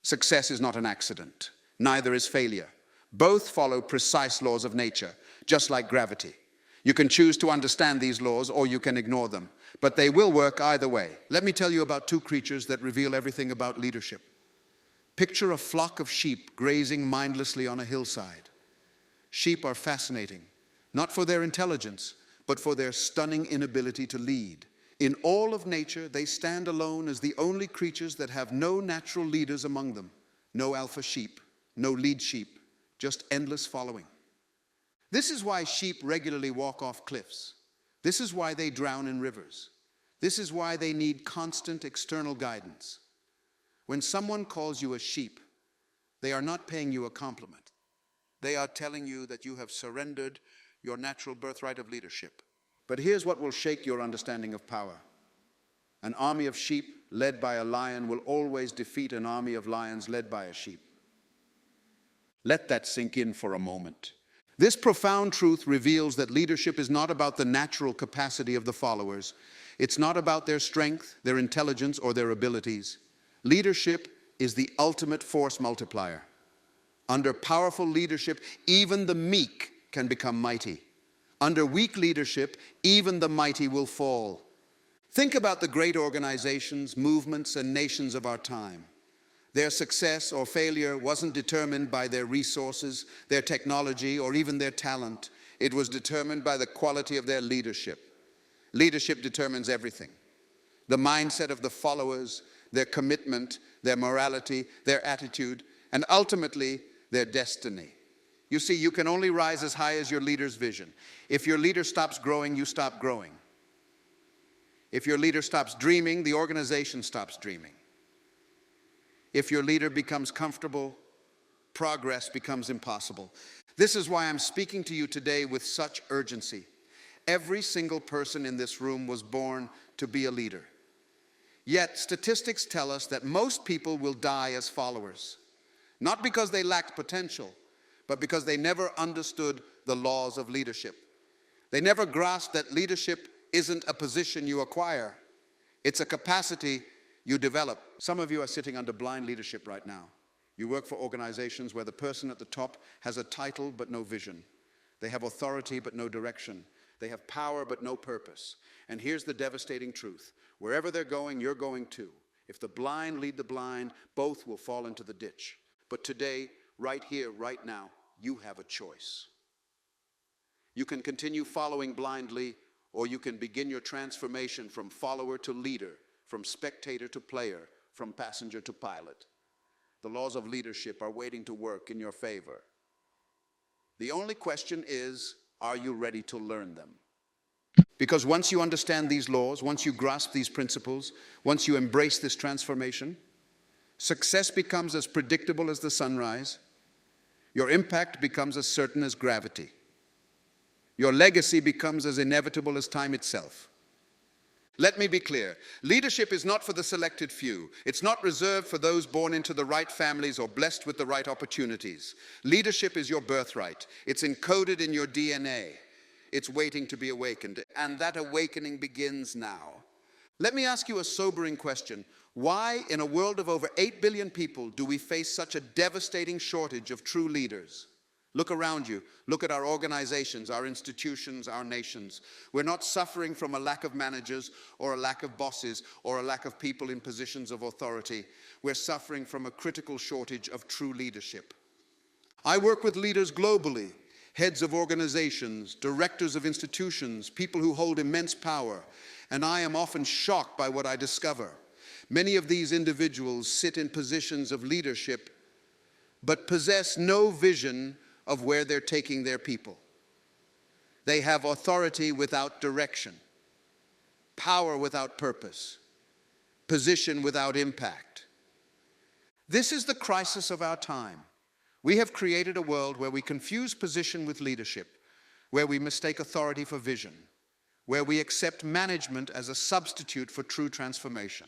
Success is not an accident. Neither is failure. Both follow precise laws of nature, just like gravity. You can choose to understand these laws or you can ignore them, but they will work either way. Let me tell you about two creatures that reveal everything about leadership. Picture a flock of sheep grazing mindlessly on a hillside. Sheep are fascinating, not for their intelligence, but for their stunning inability to lead. In all of nature, they stand alone as the only creatures that have no natural leaders among them. No alpha sheep, no lead sheep, just endless following. This is why sheep regularly walk off cliffs. This is why they drown in rivers. This is why they need constant external guidance. When someone calls you a sheep, they are not paying you a compliment. They are telling you that you have surrendered your natural birthright of leadership. But here's what will shake your understanding of power. An army of sheep led by a lion will always defeat an army of lions led by a sheep. Let that sink in for a moment. This profound truth reveals that leadership is not about the natural capacity of the followers. It's not about their strength, their intelligence, or their abilities. Leadership is the ultimate force multiplier. Under powerful leadership, even the meek can become mighty. Under weak leadership, even the mighty will fall. Think about the great organizations, movements, and nations of our time. Their success or failure wasn't determined by their resources, their technology, or even their talent. It was determined by the quality of their leadership. Leadership determines everything. The mindset of the followers, their commitment, their morality, their attitude, and ultimately, their destiny. You see, you can only rise as high as your leader's vision. If your leader stops growing, you stop growing. If your leader stops dreaming, the organization stops dreaming. If your leader becomes comfortable, progress becomes impossible. This is why I'm speaking to you today with such urgency. Every single person in this room was born to be a leader. Yet statistics tell us that most people will die as followers, not because they lacked potential, but because they never understood the laws of leadership. They never grasped that leadership isn't a position you acquire. It's a capacity you develop. Some of you are sitting under blind leadership right now. You work for organizations where the person at the top has a title but no vision. They have authority but no direction. They have power but no purpose. And here's the devastating truth. Wherever they're going, you're going too. If the blind lead the blind, both will fall into the ditch. But today, right here, right now, you have a choice. You can continue following blindly, or you can begin your transformation from follower to leader, from spectator to player, from passenger to pilot. The laws of leadership are waiting to work in your favor. The only question is, are you ready to learn them? Because once you understand these laws, once you grasp these principles, once you embrace this transformation, success becomes as predictable as the sunrise. Your impact becomes as certain as gravity. Your legacy becomes as inevitable as time itself. Let me be clear. Leadership is not for the selected few. It's not reserved for those born into the right families or blessed with the right opportunities. Leadership is your birthright. It's encoded in your DNA. It's waiting to be awakened, and that awakening begins now. Let me ask you a sobering question. Why, in a world of over 8 billion people, do we face such a devastating shortage of true leaders? Look around you. Look at our organizations, our institutions, our nations. We're not suffering from a lack of managers or a lack of bosses or a lack of people in positions of authority. We're suffering from a critical shortage of true leadership. I work with leaders globally, heads of organizations, directors of institutions, people who hold immense power, and I am often shocked by what I discover. Many of these individuals sit in positions of leadership, but possess no vision of where they're taking their people. They have authority without direction, power without purpose, position without impact. This is the crisis of our time. We have created a world where we confuse position with leadership, where we mistake authority for vision, where we accept management as a substitute for true transformation.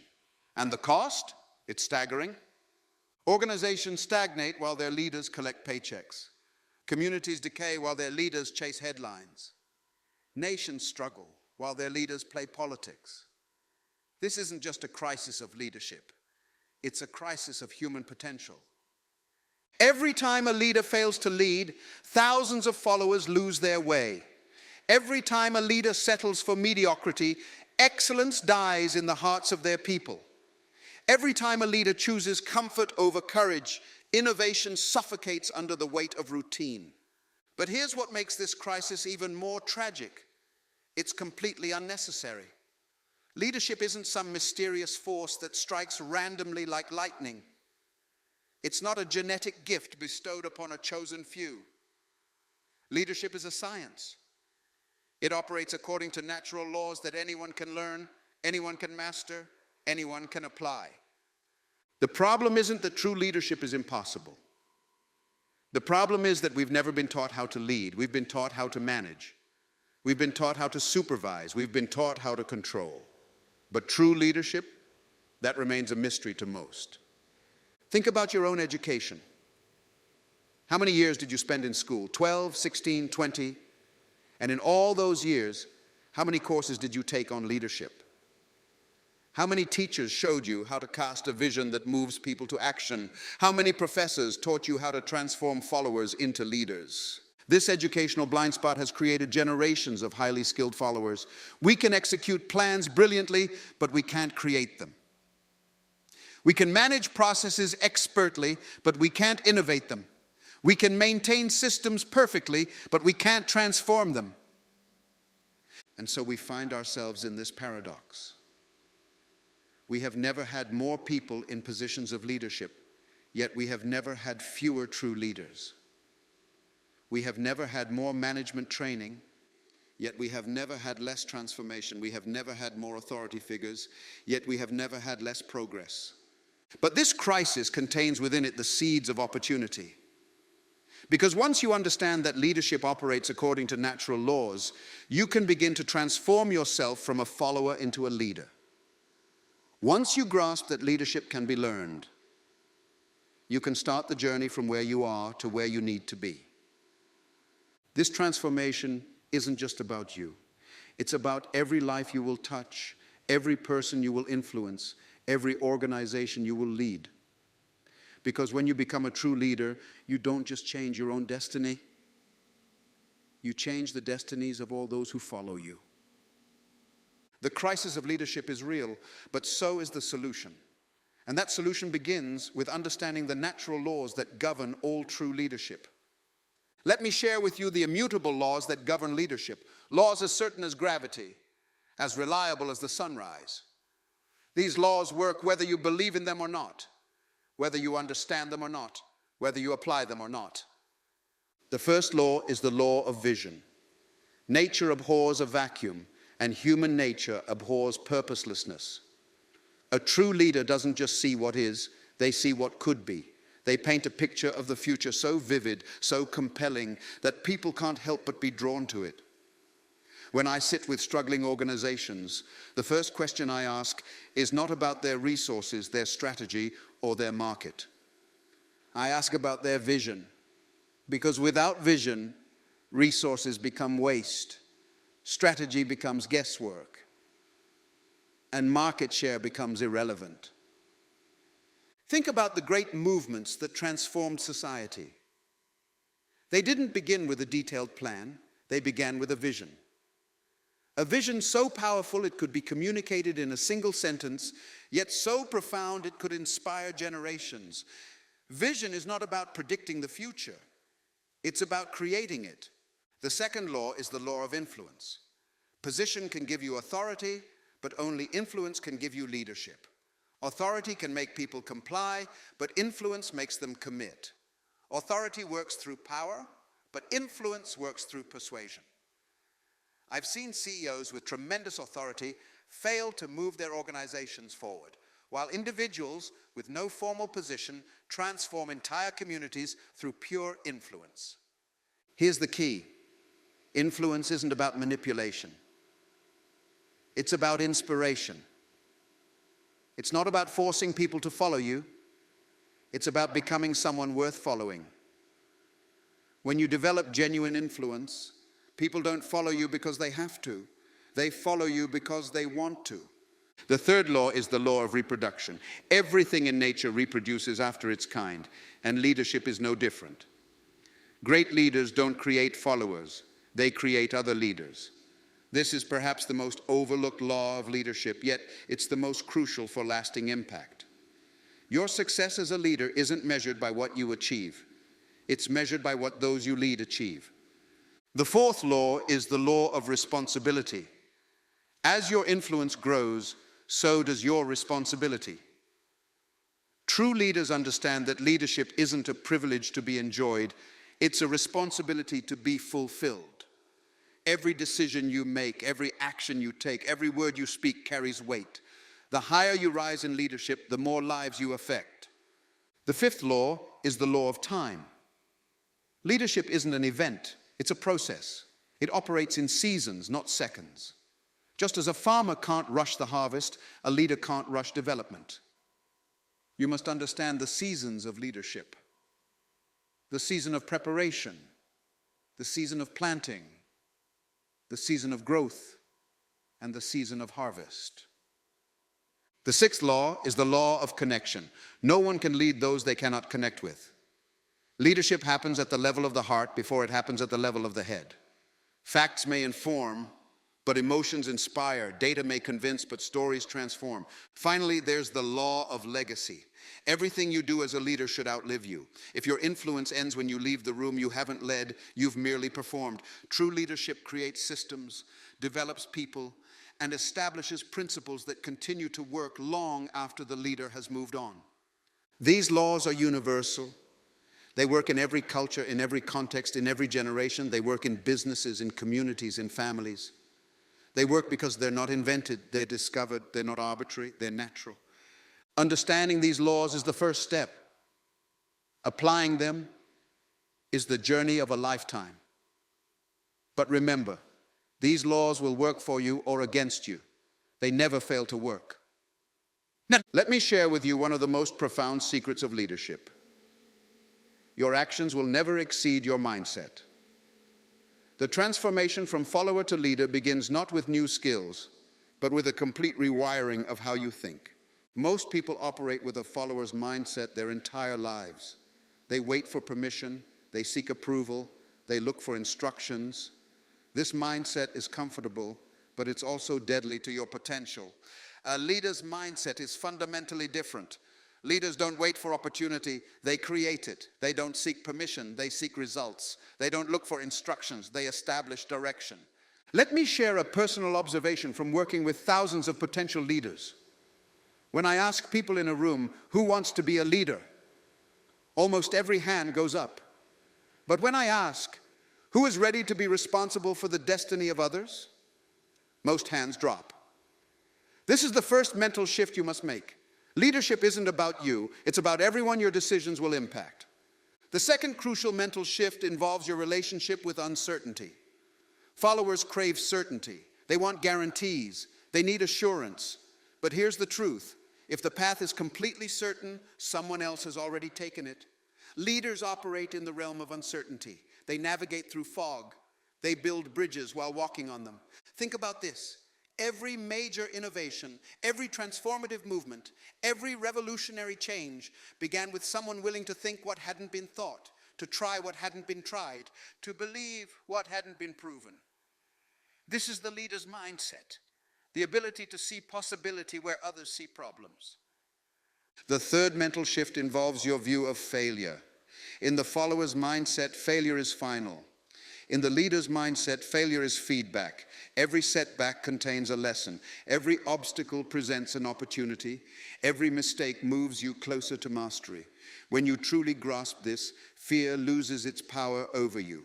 And the cost? It's staggering. Organizations stagnate while their leaders collect paychecks. Communities decay while their leaders chase headlines. Nations struggle while their leaders play politics. This isn't just a crisis of leadership. It's a crisis of human potential. Every time a leader fails to lead, thousands of followers lose their way. Every time a leader settles for mediocrity, excellence dies in the hearts of their people. Every time a leader chooses comfort over courage, innovation suffocates under the weight of routine. But here's what makes this crisis even more tragic. It's completely unnecessary. Leadership isn't some mysterious force that strikes randomly like lightning. It's not a genetic gift bestowed upon a chosen few. Leadership is a science. It operates according to natural laws that anyone can learn, anyone can master, anyone can apply. The problem isn't that true leadership is impossible. The problem is that we've never been taught how to lead. We've been taught how to manage. We've been taught how to supervise. We've been taught how to control. But true leadership, that remains a mystery to most. Think about your own education. How many years did you spend in school? 12, 16, 20? And in all those years, how many courses did you take on leadership? How many teachers showed you how to cast a vision that moves people to action? How many professors taught you how to transform followers into leaders? This educational blind spot has created generations of highly skilled followers. We can execute plans brilliantly, but we can't create them. We can manage processes expertly, but we can't innovate them. We can maintain systems perfectly, but we can't transform them. And so we find ourselves in this paradox. We have never had more people in positions of leadership, yet we have never had fewer true leaders. We have never had more management training, yet we have never had less transformation. We have never had more authority figures, yet we have never had less progress. But this crisis contains within it the seeds of opportunity. Because once you understand that leadership operates according to natural laws, you can begin to transform yourself from a follower into a leader. Once you grasp that leadership can be learned, you can start the journey from where you are to where you need to be. This transformation isn't just about you. It's about every life you will touch, every person you will influence, every organization you will lead. Because when you become a true leader, you don't just change your own destiny, you change the destinies of all those who follow you. The crisis of leadership is real, but so is the solution. And that solution begins with understanding the natural laws that govern all true leadership. Let me share with you the immutable laws that govern leadership. Laws as certain as gravity, as reliable as the sunrise. These laws work whether you believe in them or not, whether you understand them or not, whether you apply them or not. The first law is the law of vision. Nature abhors a vacuum, and human nature abhors purposelessness. A true leader doesn't just see what is, they see what could be. They paint a picture of the future so vivid, so compelling, that people can't help but be drawn to it. When I sit with struggling organizations, the first question I ask is not about their resources, their strategy, or their market. I ask about their vision, because without vision, resources become waste, strategy becomes guesswork, and market share becomes irrelevant. Think about the great movements that transformed society. They didn't begin with a detailed plan, they began with a vision. A vision so powerful it could be communicated in a single sentence, yet so profound it could inspire generations. Vision is not about predicting the future, it's about creating it. The second law is the law of influence. Position can give you authority, but only influence can give you leadership. Authority can make people comply, but influence makes them commit. Authority works through power, but influence works through persuasion. I've seen CEOs with tremendous authority fail to move their organizations forward, while individuals with no formal position transform entire communities through pure influence. Here's the key. Influence isn't about manipulation. It's about inspiration. It's not about forcing people to follow you. It's about becoming someone worth following. When you develop genuine influence, people don't follow you because they have to. They follow you because they want to. The third law is the law of reproduction. Everything in nature reproduces after its kind, and leadership is no different. Great leaders don't create followers, they create other leaders. This is perhaps the most overlooked law of leadership, yet it's the most crucial for lasting impact. Your success as a leader isn't measured by what you achieve. It's measured by what those you lead achieve. The fourth law is the law of responsibility. As your influence grows, so does your responsibility. True leaders understand that leadership isn't a privilege to be enjoyed, it's a responsibility to be fulfilled. Every decision you make, every action you take, every word you speak carries weight. The higher you rise in leadership, the more lives you affect. The fifth law is the law of time. Leadership isn't an event, it's a process. It operates in seasons, not seconds. Just as a farmer can't rush the harvest, a leader can't rush development. You must understand the seasons of leadership. The season of preparation, the season of planting, the season of growth, and the season of harvest. The sixth law is the law of connection. No one can lead those they cannot connect with. Leadership happens at the level of the heart before it happens at the level of the head. Facts may inform, but emotions inspire. Data may convince, but stories transform. Finally, there's the law of legacy. Everything you do as a leader should outlive you. If your influence ends when you leave the room, you haven't led, you've merely performed. True leadership creates systems, develops people, and establishes principles that continue to work long after the leader has moved on. These laws are universal. They work in every culture, in every context, in every generation. They work in businesses, in communities, in families. They work because they're not invented, they're discovered, they're not arbitrary, they're natural. Understanding these laws is the first step. Applying them is the journey of a lifetime. But remember, these laws will work for you or against you. They never fail to work. Now, let me share with you one of the most profound secrets of leadership. Your actions will never exceed your mindset. The transformation from follower to leader begins not with new skills, but with a complete rewiring of how you think. Most people operate with a follower's mindset their entire lives. They wait for permission, they seek approval, they look for instructions. This mindset is comfortable, but it's also deadly to your potential. A leader's mindset is fundamentally different. Leaders don't wait for opportunity, they create it. They don't seek permission, they seek results. They don't look for instructions, they establish direction. Let me share a personal observation from working with thousands of potential leaders. When I ask people in a room, who wants to be a leader? Almost every hand goes up. But when I ask, who is ready to be responsible for the destiny of others? Most hands drop. This is the first mental shift you must make. Leadership isn't about you, it's about everyone your decisions will impact. The second crucial mental shift involves your relationship with uncertainty. Followers crave certainty. They want guarantees. They need assurance. But here's the truth. If the path is completely certain, someone else has already taken it. Leaders operate in the realm of uncertainty. They navigate through fog. They build bridges while walking on them. Think about this. Every major innovation, every transformative movement, every revolutionary change began with someone willing to think what hadn't been thought, to try what hadn't been tried, to believe what hadn't been proven. This is the leader's mindset, the ability to see possibility where others see problems. The third mental shift involves your view of failure. In the follower's mindset, failure is final. In the leader's mindset, failure is feedback. Every setback contains a lesson. Every obstacle presents an opportunity. Every mistake moves you closer to mastery. When you truly grasp this, fear loses its power over you.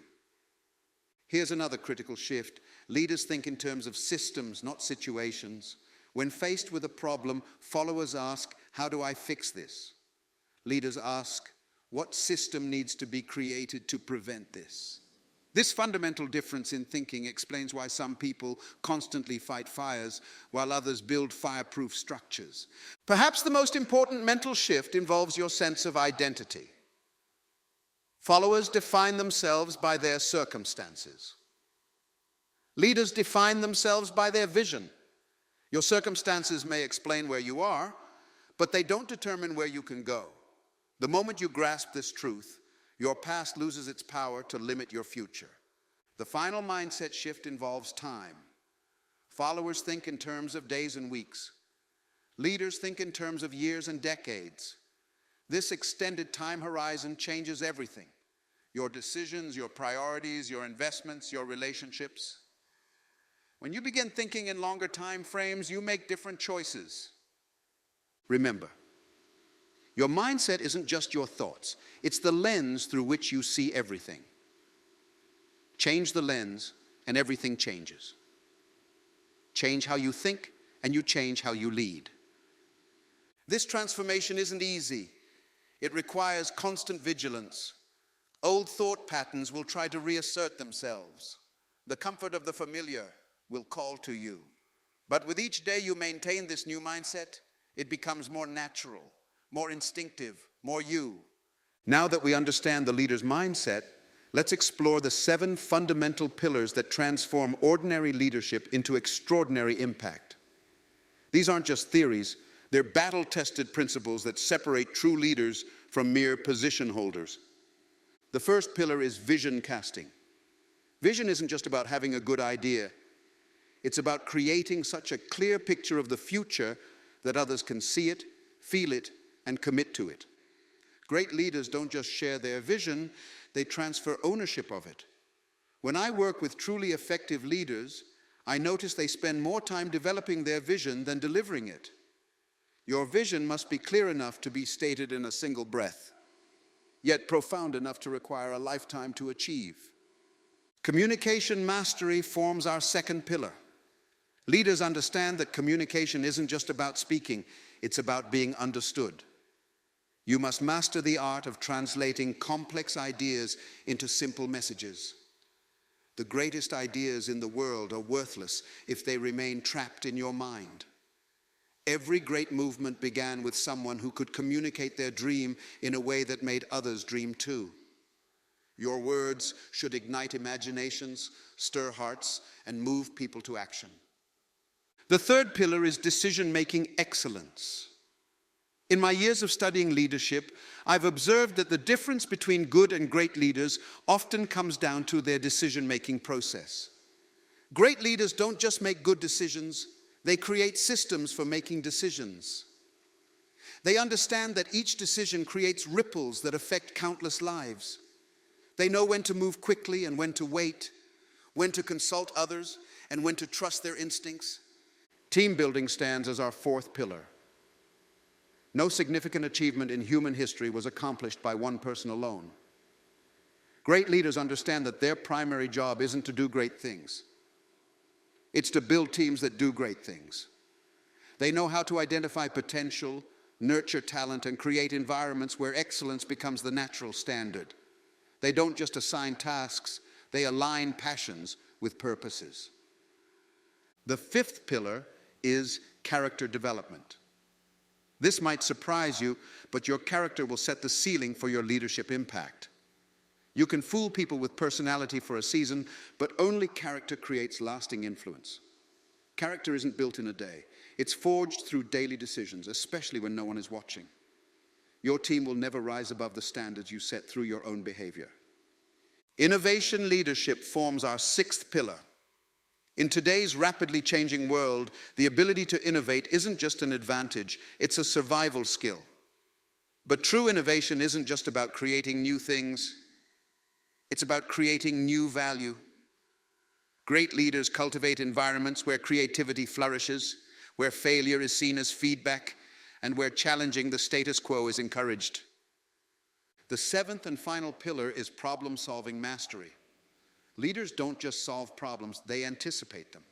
Here's another critical shift. Leaders think in terms of systems, not situations. When faced with a problem, followers ask, how do I fix this? Leaders ask, what system needs to be created to prevent this? This fundamental difference in thinking explains why some people constantly fight fires while others build fireproof structures. Perhaps the most important mental shift involves your sense of identity. Followers define themselves by their circumstances. Leaders define themselves by their vision. Your circumstances may explain where you are, but they don't determine where you can go. The moment you grasp this truth, your past loses its power to limit your future. The final mindset shift involves time. Followers think in terms of days and weeks. Leaders think in terms of years and decades. This extended time horizon changes everything. Your decisions, your priorities, your investments, your relationships. When you begin thinking in longer time frames, you make different choices. Remember, your mindset isn't just your thoughts. It's the lens through which you see everything. Change the lens, and everything changes. Change how you think, and you change how you lead. This transformation isn't easy. It requires constant vigilance. Old thought patterns will try to reassert themselves. The comfort of the familiar will call to you. But with each day you maintain this new mindset, it becomes more natural, more instinctive, more you. Now that we understand the leader's mindset, let's explore the 7 fundamental pillars that transform ordinary leadership into extraordinary impact. These aren't just theories, they're battle-tested principles that separate true leaders from mere position holders. The first pillar is vision casting. Vision isn't just about having a good idea. It's about creating such a clear picture of the future that others can see it, feel it, and commit to it. Great leaders don't just share their vision, they transfer ownership of it. When I work with truly effective leaders, I notice they spend more time developing their vision than delivering it. Your vision must be clear enough to be stated in a single breath, yet profound enough to require a lifetime to achieve. Communication mastery forms our second pillar. Leaders understand that communication isn't just about speaking, it's about being understood. You must master the art of translating complex ideas into simple messages. The greatest ideas in the world are worthless if they remain trapped in your mind. Every great movement began with someone who could communicate their dream in a way that made others dream too. Your words should ignite imaginations, stir hearts, and move people to action. The third pillar is decision-making excellence. In my years of studying leadership, I've observed that the difference between good and great leaders often comes down to their decision-making process. Great leaders don't just make good decisions, they create systems for making decisions. They understand that each decision creates ripples that affect countless lives. They know when to move quickly and when to wait, when to consult others and when to trust their instincts. Team building stands as our fourth pillar. No significant achievement in human history was accomplished by one person alone. Great leaders understand that their primary job isn't to do great things. It's to build teams that do great things. They know how to identify potential, nurture talent, and create environments where excellence becomes the natural standard. They don't just assign tasks, they align passions with purposes. The fifth pillar is character development. This might surprise you, but your character will set the ceiling for your leadership impact. You can fool people with personality for a season, but only character creates lasting influence. Character isn't built in a day. It's forged through daily decisions, especially when no one is watching. Your team will never rise above the standards you set through your own behavior. Innovation leadership forms our sixth pillar. In today's rapidly changing world, the ability to innovate isn't just an advantage, it's a survival skill. But true innovation isn't just about creating new things, it's about creating new value. Great leaders cultivate environments where creativity flourishes, where failure is seen as feedback, and where challenging the status quo is encouraged. The seventh and final pillar is problem-solving mastery. Leaders don't just solve problems, they anticipate them.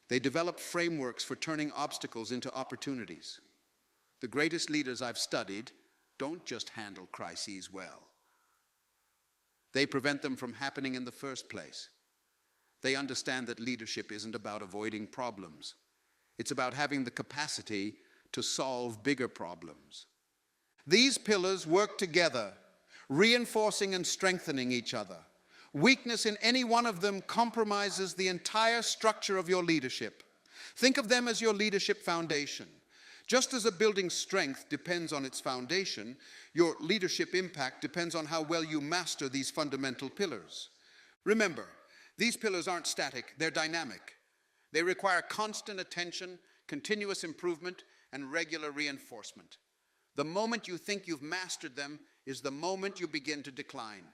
They develop frameworks for turning obstacles into opportunities. The greatest leaders I've studied don't just handle crises well. They prevent them from happening in the first place. They understand that leadership isn't about avoiding problems. It's about having the capacity to solve bigger problems. These pillars work together, reinforcing and strengthening each other. Weakness in any one of them compromises the entire structure of your leadership. Think of them as your leadership foundation. Just as a building's strength depends on its foundation, your leadership impact depends on how well you master these fundamental pillars. Remember, these pillars aren't static, they're dynamic. They require constant attention, continuous improvement, and regular reinforcement. The moment you think you've mastered them is the moment you begin to decline.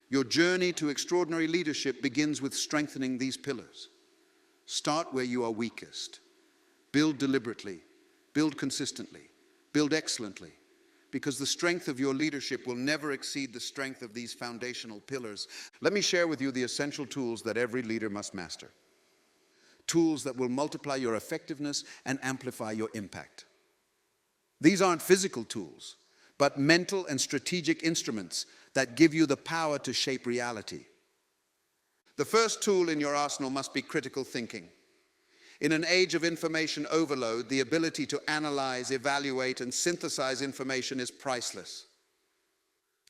Your journey to extraordinary leadership begins with strengthening these pillars. Start where you are weakest. Build deliberately, build consistently, build excellently, because the strength of your leadership will never exceed the strength of these foundational pillars. Let me share with you the essential tools that every leader must master. Tools that will multiply your effectiveness and amplify your impact. These aren't physical tools, but mental and strategic instruments that give you the power to shape reality. The first tool in your arsenal must be critical thinking. In an age of information overload, the ability to analyze, evaluate, and synthesize information is priceless.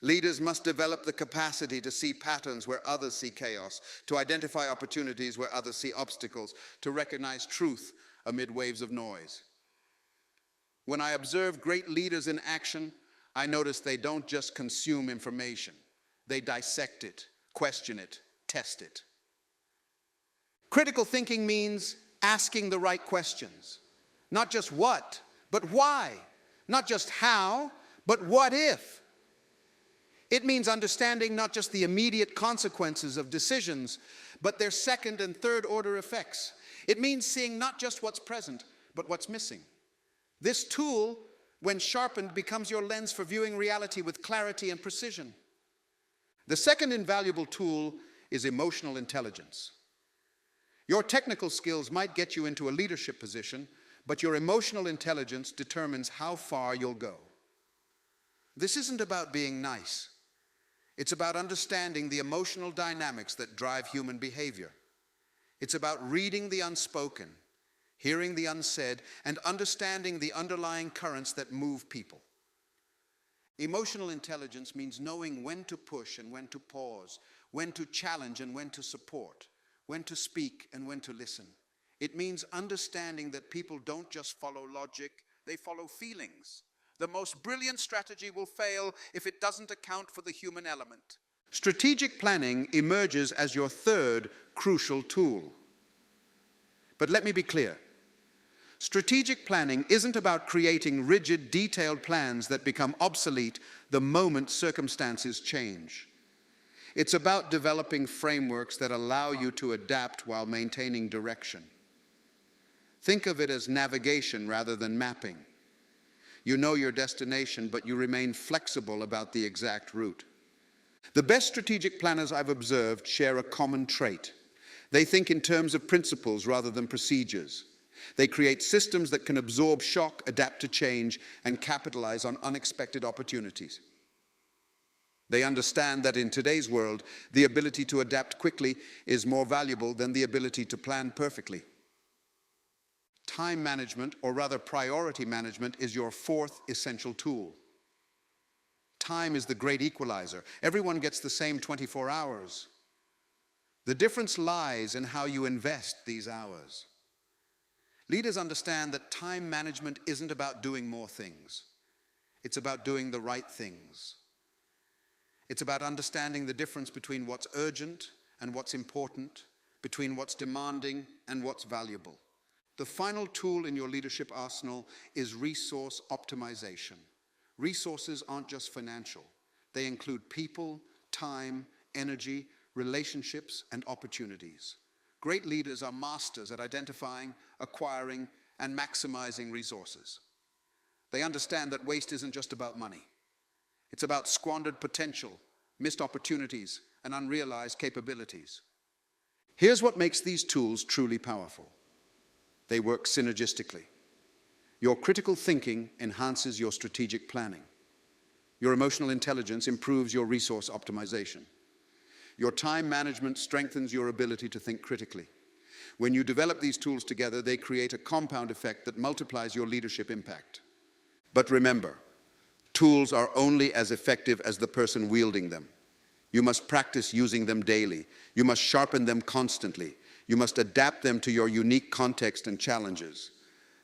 Leaders must develop the capacity to see patterns where others see chaos, to identify opportunities where others see obstacles, to recognize truth amid waves of noise. When I observe great leaders in action, I notice they don't just consume information. They dissect it, question it, test it. Critical thinking means asking the right questions. Not just what, but why. Not just how, but what if. It means understanding not just the immediate consequences of decisions, but their second and third order effects. It means seeing not just what's present, but what's missing. This tool, when sharpened, becomes your lens for viewing reality with clarity and precision. The second invaluable tool is emotional intelligence. Your technical skills might get you into a leadership position, but your emotional intelligence determines how far you'll go. This isn't about being nice. It's about understanding the emotional dynamics that drive human behavior. It's about reading the unspoken, hearing the unsaid, and understanding the underlying currents that move people. Emotional intelligence means knowing when to push and when to pause, when to challenge and when to support, when to speak and when to listen. It means understanding that people don't just follow logic, they follow feelings. The most brilliant strategy will fail if it doesn't account for the human element. Strategic planning emerges as your third crucial tool. But let me be clear. Strategic planning isn't about creating rigid, detailed plans that become obsolete the moment circumstances change. It's about developing frameworks that allow you to adapt while maintaining direction. Think of it as navigation rather than mapping. You know your destination, but you remain flexible about the exact route. The best strategic planners I've observed share a common trait. They think in terms of principles rather than procedures. They create systems that can absorb shock, adapt to change, and capitalize on unexpected opportunities. They understand that in today's world, the ability to adapt quickly is more valuable than the ability to plan perfectly. Time management, or rather priority management, is your fourth essential tool. Time is the great equalizer. Everyone gets the same 24 hours. The difference lies in how you invest these hours. Leaders understand that time management isn't about doing more things. It's about doing the right things. It's about understanding the difference between what's urgent and what's important, between what's demanding and what's valuable. The final tool in your leadership arsenal is resource optimization. Resources aren't just financial. They include people, time, energy, relationships, and opportunities. Great leaders are masters at identifying, acquiring, and maximizing resources. They understand that waste isn't just about money. It's about squandered potential, missed opportunities, and unrealized capabilities. Here's what makes these tools truly powerful. They work synergistically. Your critical thinking enhances your strategic planning. Your emotional intelligence improves your resource optimization. Your time management strengthens your ability to think critically. When you develop these tools together, they create a compound effect that multiplies your leadership impact. But remember, tools are only as effective as the person wielding them. You must practice using them daily. You must sharpen them constantly. You must adapt them to your unique context and challenges.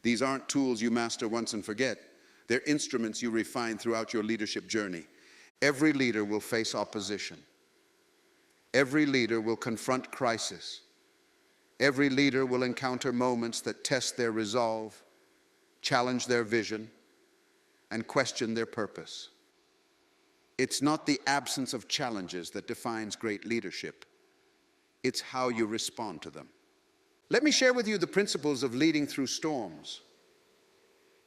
These aren't tools you master once and forget. They're instruments you refine throughout your leadership journey. Every leader will face opposition. Every leader will confront crisis. Every leader will encounter moments that test their resolve, challenge their vision, and question their purpose. It's not the absence of challenges that defines great leadership. It's how you respond to them. Let me share with you the principles of leading through storms.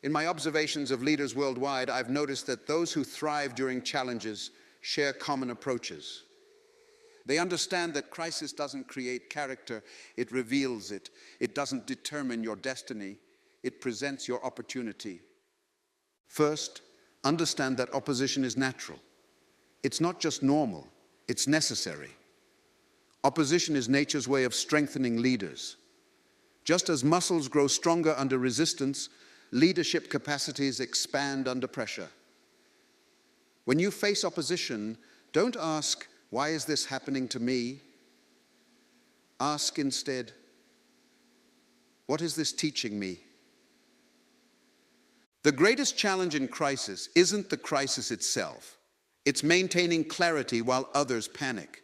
In my observations of leaders worldwide, I've noticed that those who thrive during challenges share common approaches. They understand that crisis doesn't create character, it reveals it. It doesn't determine your destiny, it presents your opportunity. First, understand that opposition is natural. It's not just normal, it's necessary. Opposition is nature's way of strengthening leaders. Just as muscles grow stronger under resistance, leadership capacities expand under pressure. When you face opposition, don't ask, "Why is this happening to me?" Ask instead, "What is this teaching me?" The greatest challenge in crisis isn't the crisis itself. It's maintaining clarity while others panic.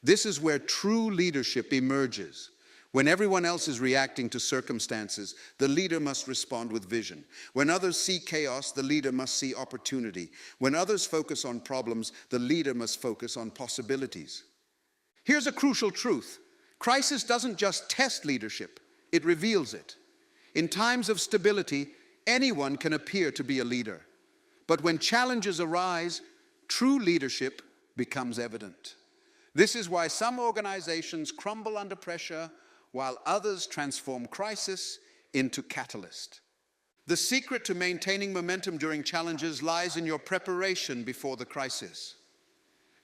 This is where true leadership emerges. When everyone else is reacting to circumstances, the leader must respond with vision. When others see chaos, the leader must see opportunity. When others focus on problems, the leader must focus on possibilities. Here's a crucial truth. Crisis doesn't just test leadership, it reveals it. In times of stability, anyone can appear to be a leader. But when challenges arise, true leadership becomes evident. This is why some organizations crumble under pressure, while others transform crisis into catalyst. The secret to maintaining momentum during challenges lies in your preparation before the crisis.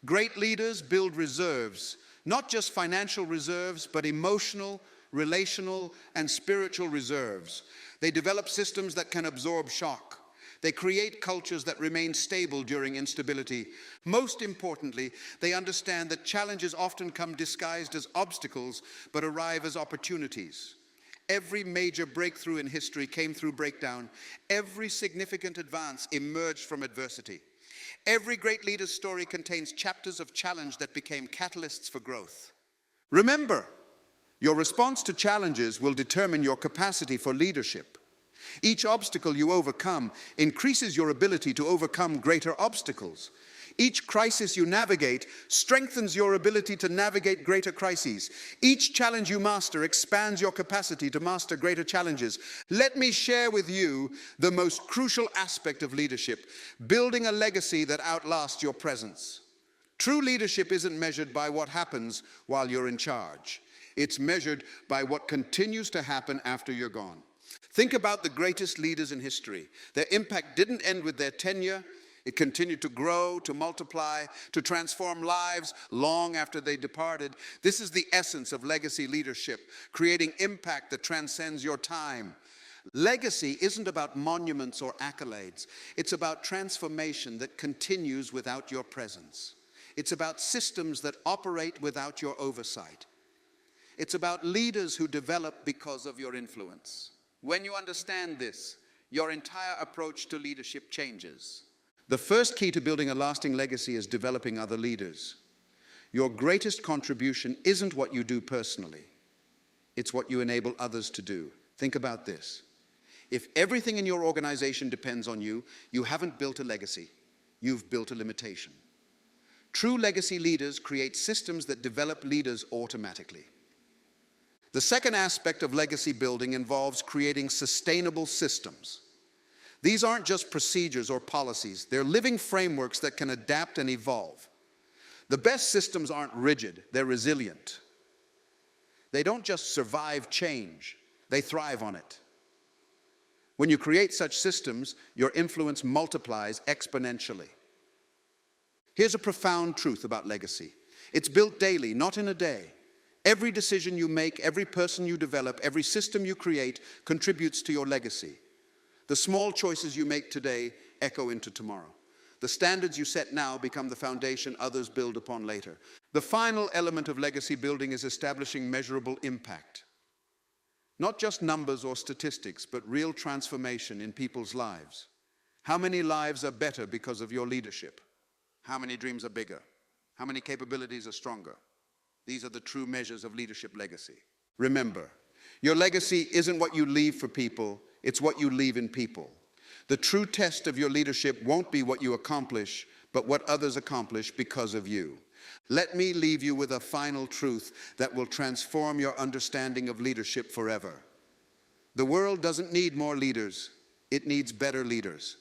Great leaders build reserves, not just financial reserves, but emotional, relational, and spiritual reserves. They develop systems that can absorb shock. They create cultures that remain stable during instability. Most importantly, they understand that challenges often come disguised as obstacles, but arrive as opportunities. Every major breakthrough in history came through breakdown. Every significant advance emerged from adversity. Every great leader's story contains chapters of challenge that became catalysts for growth. Remember, your response to challenges will determine your capacity for leadership. Each obstacle you overcome increases your ability to overcome greater obstacles. Each crisis you navigate strengthens your ability to navigate greater crises. Each challenge you master expands your capacity to master greater challenges. Let me share with you the most crucial aspect of leadership, building a legacy that outlasts your presence. True leadership isn't measured by what happens while you're in charge. It's measured by what continues to happen after you're gone. Think about the greatest leaders in history. Their impact didn't end with their tenure. It continued to grow, to multiply, to transform lives long after they departed. This is the essence of legacy leadership, creating impact that transcends your time. Legacy isn't about monuments or accolades. It's about transformation that continues without your presence. It's about systems that operate without your oversight. It's about leaders who develop because of your influence. When you understand this, your entire approach to leadership changes. The first key to building a lasting legacy is developing other leaders. Your greatest contribution isn't what you do personally. It's what you enable others to do. Think about this. If everything in your organization depends on you, you haven't built a legacy. You've built a limitation. True legacy leaders create systems that develop leaders automatically. The second aspect of legacy building involves creating sustainable systems. These aren't just procedures or policies. They're living frameworks that can adapt and evolve. The best systems aren't rigid, they're resilient. They don't just survive change, they thrive on it. When you create such systems, your influence multiplies exponentially. Here's a profound truth about legacy. It's built daily, not in a day. Every decision you make, every person you develop, every system you create contributes to your legacy. The small choices you make today echo into tomorrow. The standards you set now become the foundation others build upon later. The final element of legacy building is establishing measurable impact. Not just numbers or statistics, but real transformation in people's lives. How many lives are better because of your leadership? How many dreams are bigger? How many capabilities are stronger? These are the true measures of leadership legacy. Remember, your legacy isn't what you leave for people, it's what you leave in people. The true test of your leadership won't be what you accomplish, but what others accomplish because of you. Let me leave you with a final truth that will transform your understanding of leadership forever. The world doesn't need more leaders, it needs better leaders.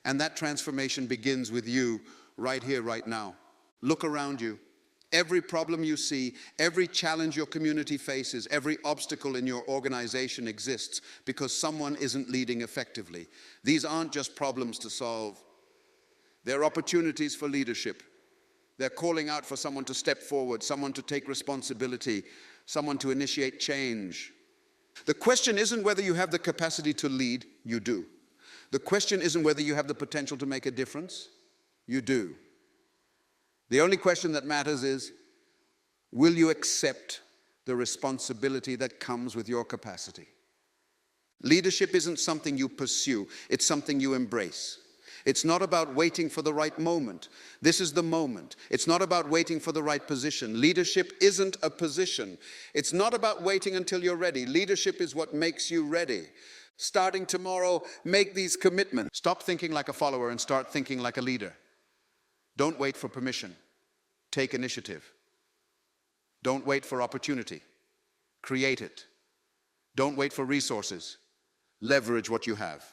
And that transformation begins with you right here, right now. Look around you. Every problem you see, every challenge your community faces, every obstacle in your organization exists because someone isn't leading effectively. These aren't just problems to solve. They're opportunities for leadership. They're calling out for someone to step forward, someone to take responsibility, someone to initiate change. The question isn't whether you have the capacity to lead, you do. The question isn't whether you have the potential to make a difference, you do. The only question that matters is, will you accept the responsibility that comes with your capacity? Leadership isn't something you pursue, it's something you embrace. It's not about waiting for the right moment. This is the moment. It's not about waiting for the right position. Leadership isn't a position. It's not about waiting until you're ready. Leadership is what makes you ready. Starting tomorrow, make these commitments. Stop thinking like a follower and start thinking like a leader. Don't wait for permission. Take initiative. Don't wait for opportunity. Create it. Don't wait for resources. Leverage what you have.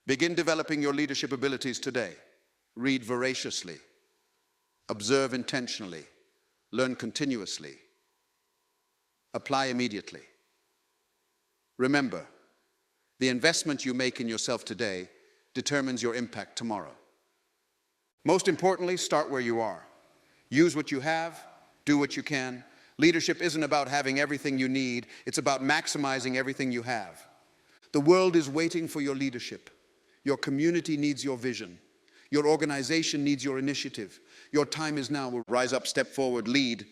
Begin developing your leadership abilities today. Read voraciously. Observe intentionally. Learn continuously. Apply immediately. Remember, the investment you make in yourself today determines your impact tomorrow. Most importantly, start where you are. Use what you have, do what you can. Leadership isn't about having everything you need, it's about maximizing everything you have. The world is waiting for your leadership. Your community needs your vision. Your organization needs your initiative. Your time is now. Rise up, step forward, lead,